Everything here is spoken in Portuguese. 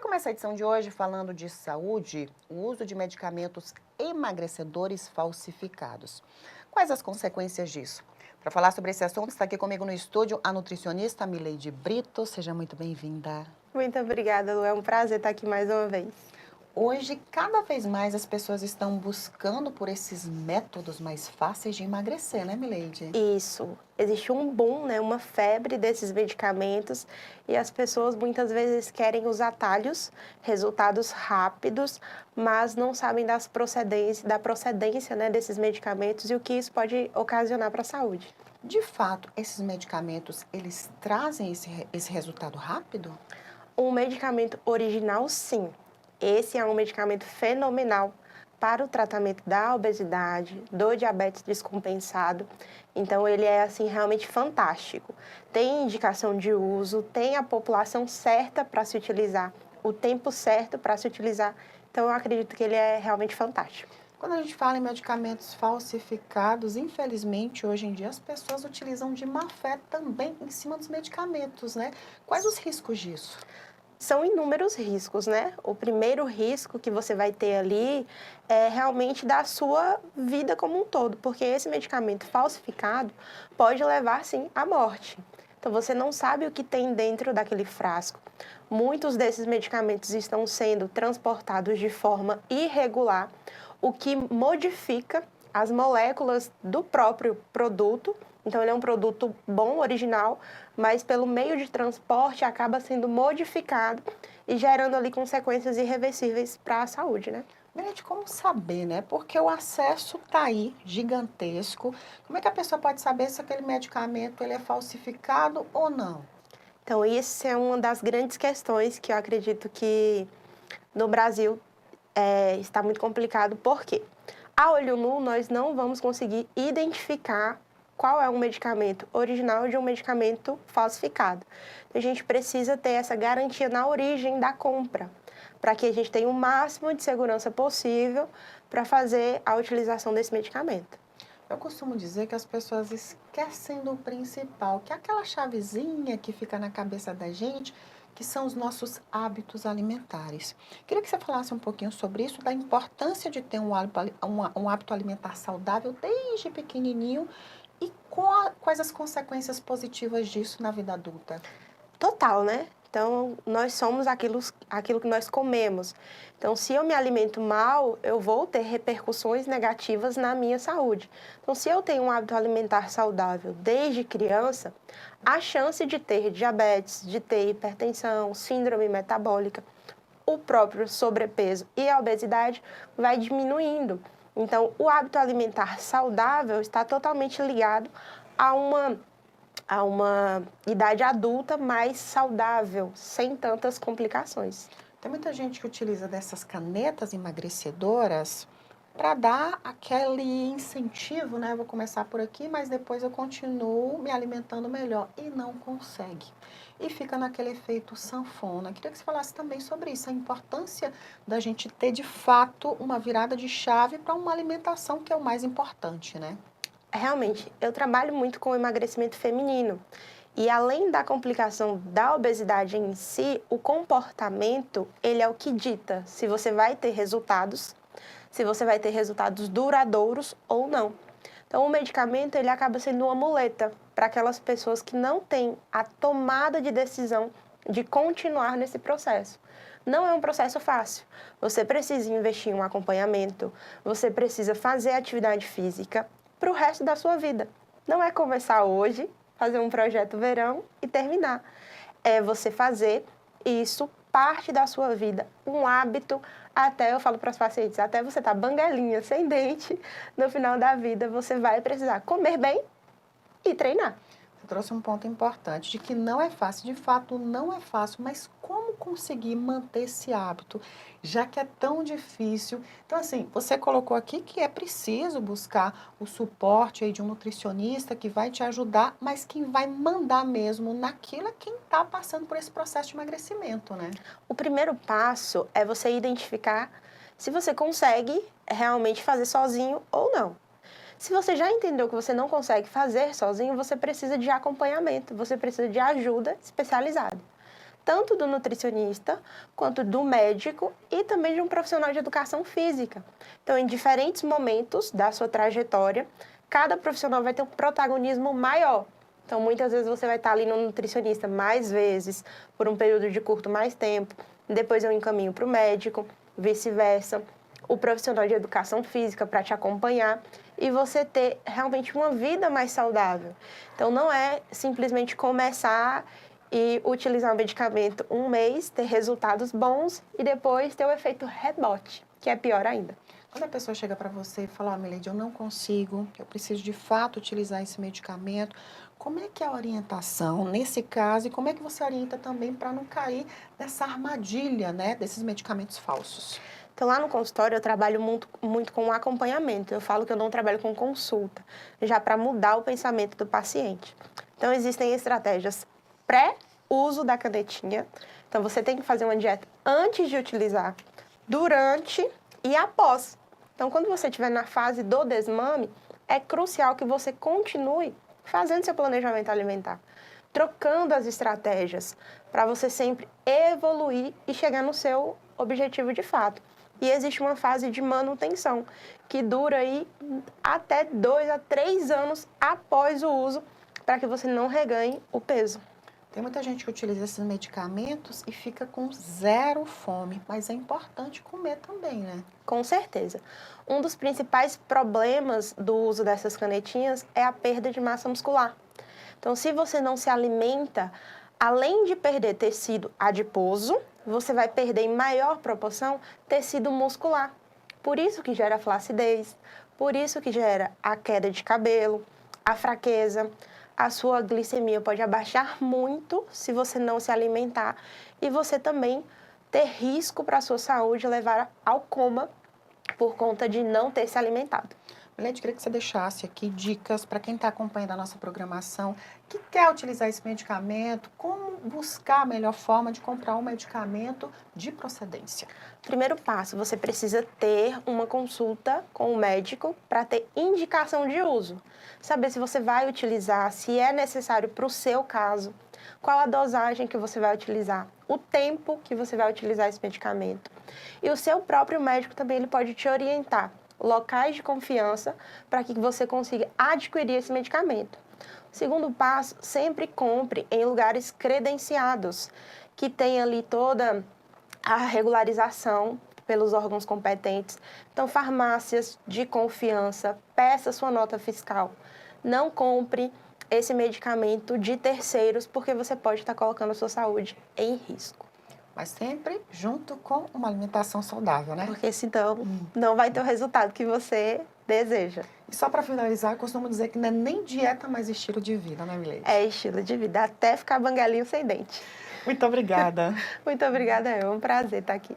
começar a edição de hoje falando de saúde, o uso de medicamentos emagrecedores falsificados. Quais as consequências disso? Para falar sobre esse assunto, está aqui comigo no estúdio a nutricionista Mileide Brito. Seja muito bem-vinda. Muito obrigada, Lu. É um prazer estar aqui mais uma vez. Hoje, cada vez mais as pessoas estão buscando por esses métodos mais fáceis de emagrecer, né, Mileide? Isso. Existe um boom, né, uma febre desses medicamentos e as pessoas muitas vezes querem os atalhos, resultados rápidos, mas não sabem da procedência, né, desses medicamentos e o que isso pode ocasionar para a saúde. De fato, esses medicamentos, eles trazem esse resultado rápido? Um medicamento original, sim. Esse é um medicamento fenomenal para o tratamento da obesidade, do diabetes descompensado. Então, ele é, assim, realmente fantástico. Tem indicação de uso, tem a população certa para se utilizar, o tempo certo para se utilizar. Então, eu acredito que ele é realmente fantástico. Quando a gente fala em medicamentos falsificados, infelizmente, hoje em dia as pessoas utilizam de má fé também em cima dos medicamentos, né? Quais os riscos disso? São inúmeros riscos, né? O primeiro risco que você vai ter ali é realmente da sua vida como um todo, porque esse medicamento falsificado pode levar, sim, à morte. Então, você não sabe o que tem dentro daquele frasco. Muitos desses medicamentos estão sendo transportados de forma irregular, o que modifica as moléculas do próprio produto. Então, ele é um produto bom, original, mas pelo meio de transporte acaba sendo modificado e gerando ali consequências irreversíveis para a saúde, né? Gente, como saber, né? Porque o acesso tá aí, gigantesco. Como é que a pessoa pode saber se aquele medicamento ele é falsificado ou não? Então, isso é uma das grandes questões que eu acredito que no Brasil está muito complicado, porque a olho nu nós não vamos conseguir identificar qual é um medicamento original de um medicamento falsificado. A gente precisa ter essa garantia na origem da compra, para que a gente tenha o máximo de segurança possível para fazer a utilização desse medicamento. Eu costumo dizer que as pessoas esquecem do principal, que é aquela chavezinha que fica na cabeça da gente, que são os nossos hábitos alimentares. Queria que você falasse um pouquinho sobre isso, da importância de ter um hábito alimentar saudável desde pequenininho e quais as consequências positivas disso na vida adulta. Total, né? Então, nós somos aquilo que nós comemos. Então, se eu me alimento mal, eu vou ter repercussões negativas na minha saúde. Então, se eu tenho um hábito alimentar saudável desde criança, a chance de ter diabetes, de ter hipertensão, síndrome metabólica, o próprio sobrepeso e a obesidade vai diminuindo. Então, o hábito alimentar saudável está totalmente ligado a uma idade adulta mais saudável, sem tantas complicações. Tem muita gente que utiliza dessas canetas emagrecedoras para dar aquele incentivo, né? Vou começar por aqui, mas depois eu continuo me alimentando melhor e não consegue. E fica naquele efeito sanfona. Queria que você falasse também sobre isso, a importância da gente ter de fato uma virada de chave para uma alimentação que é o mais importante, né? Realmente, eu trabalho muito com o emagrecimento feminino. E além da complicação da obesidade em si, o comportamento, ele é o que dita se você vai ter resultados, se você vai ter resultados duradouros ou não. Então, o medicamento, ele acaba sendo uma muleta para aquelas pessoas que não têm a tomada de decisão de continuar nesse processo. Não é um processo fácil. Você precisa investir em um acompanhamento, você precisa fazer atividade física para o resto da sua vida. Não é começar hoje, fazer um projeto verão e terminar. É você fazer isso parte da sua vida, um hábito, até eu falo para os pacientes, até você estar banguelinha, sem dente, no final da vida você vai precisar comer bem e treinar. Você trouxe um ponto importante de que não é fácil, de fato não é fácil, mas como conseguir manter esse hábito, já que é tão difícil? Então, assim, você colocou aqui que é preciso buscar o suporte aí de um nutricionista que vai te ajudar, mas quem vai mandar mesmo naquilo é quem está passando por esse processo de emagrecimento, né? O primeiro passo é você identificar se você consegue realmente fazer sozinho ou não. Se você já entendeu que você não consegue fazer sozinho, você precisa de acompanhamento, você precisa de ajuda especializada. tanto do nutricionista, quanto do médico e também de um profissional de educação física. Então, em diferentes momentos da sua trajetória, cada profissional vai ter um protagonismo maior. Então, muitas vezes você vai estar ali no nutricionista mais vezes, por um período de curto mais tempo, depois eu encaminho para o médico, vice-versa, o profissional de educação física para te acompanhar e você ter realmente uma vida mais saudável. Então, não é simplesmente começar e utilizar o medicamento um mês, ter resultados bons e depois ter o efeito rebote, que é pior ainda. Quando a pessoa chega para você e fala, Milady, eu não consigo, eu preciso de fato utilizar esse medicamento, como é que é a orientação nesse caso e como é que você orienta também para não cair nessa armadilha, né, desses medicamentos falsos? Então, lá no consultório, eu trabalho muito com acompanhamento. Eu falo que eu não trabalho com consulta, já para mudar o pensamento do paciente. Então, existem estratégias pré-uso da canetinha. Então, você tem que fazer uma dieta antes de utilizar, durante e após. Então, quando você estiver na fase do desmame, é crucial que você continue fazendo seu planejamento alimentar, trocando as estratégias, para você sempre evoluir e chegar no seu objetivo de fato. E existe uma fase de manutenção, que dura aí até 2 a 3 anos após o uso, para que você não reganhe o peso. Tem muita gente que utiliza esses medicamentos e fica com zero fome, mas é importante comer também, né? Com certeza. Um dos principais problemas do uso dessas canetinhas é a perda de massa muscular. Então, se você não se alimenta, além de perder tecido adiposo, você vai perder em maior proporção tecido muscular. Por isso que gera flacidez, por isso que gera a queda de cabelo, a fraqueza. A sua glicemia pode abaixar muito se você não se alimentar e você também ter risco para a sua saúde levar ao coma por conta de não ter se alimentado. Milady, queria que você deixasse aqui dicas para quem está acompanhando a nossa programação, que quer utilizar esse medicamento, como buscar a melhor forma de comprar um medicamento de procedência. Primeiro passo, você precisa ter uma consulta com o médico para ter indicação de uso. Saber se você vai utilizar, se é necessário para o seu caso, qual a dosagem que você vai utilizar, o tempo que você vai utilizar esse medicamento. E o seu próprio médico também ele pode te orientar locais de confiança para que você consiga adquirir esse medicamento. Segundo passo, sempre compre em lugares credenciados, que tem ali toda a regularização pelos órgãos competentes. Então, farmácias de confiança, peça sua nota fiscal. Não compre esse medicamento de terceiros, porque você pode estar colocando a sua saúde em risco. Mas sempre junto com uma alimentação saudável, né? Porque senão não vai ter o resultado que você deseja. E só para finalizar, eu costumo dizer que não é nem dieta, mas estilo de vida, né, Milady? É estilo de vida, até ficar bangalinho sem dente. Muito obrigada. Muito obrigada, é um prazer estar aqui.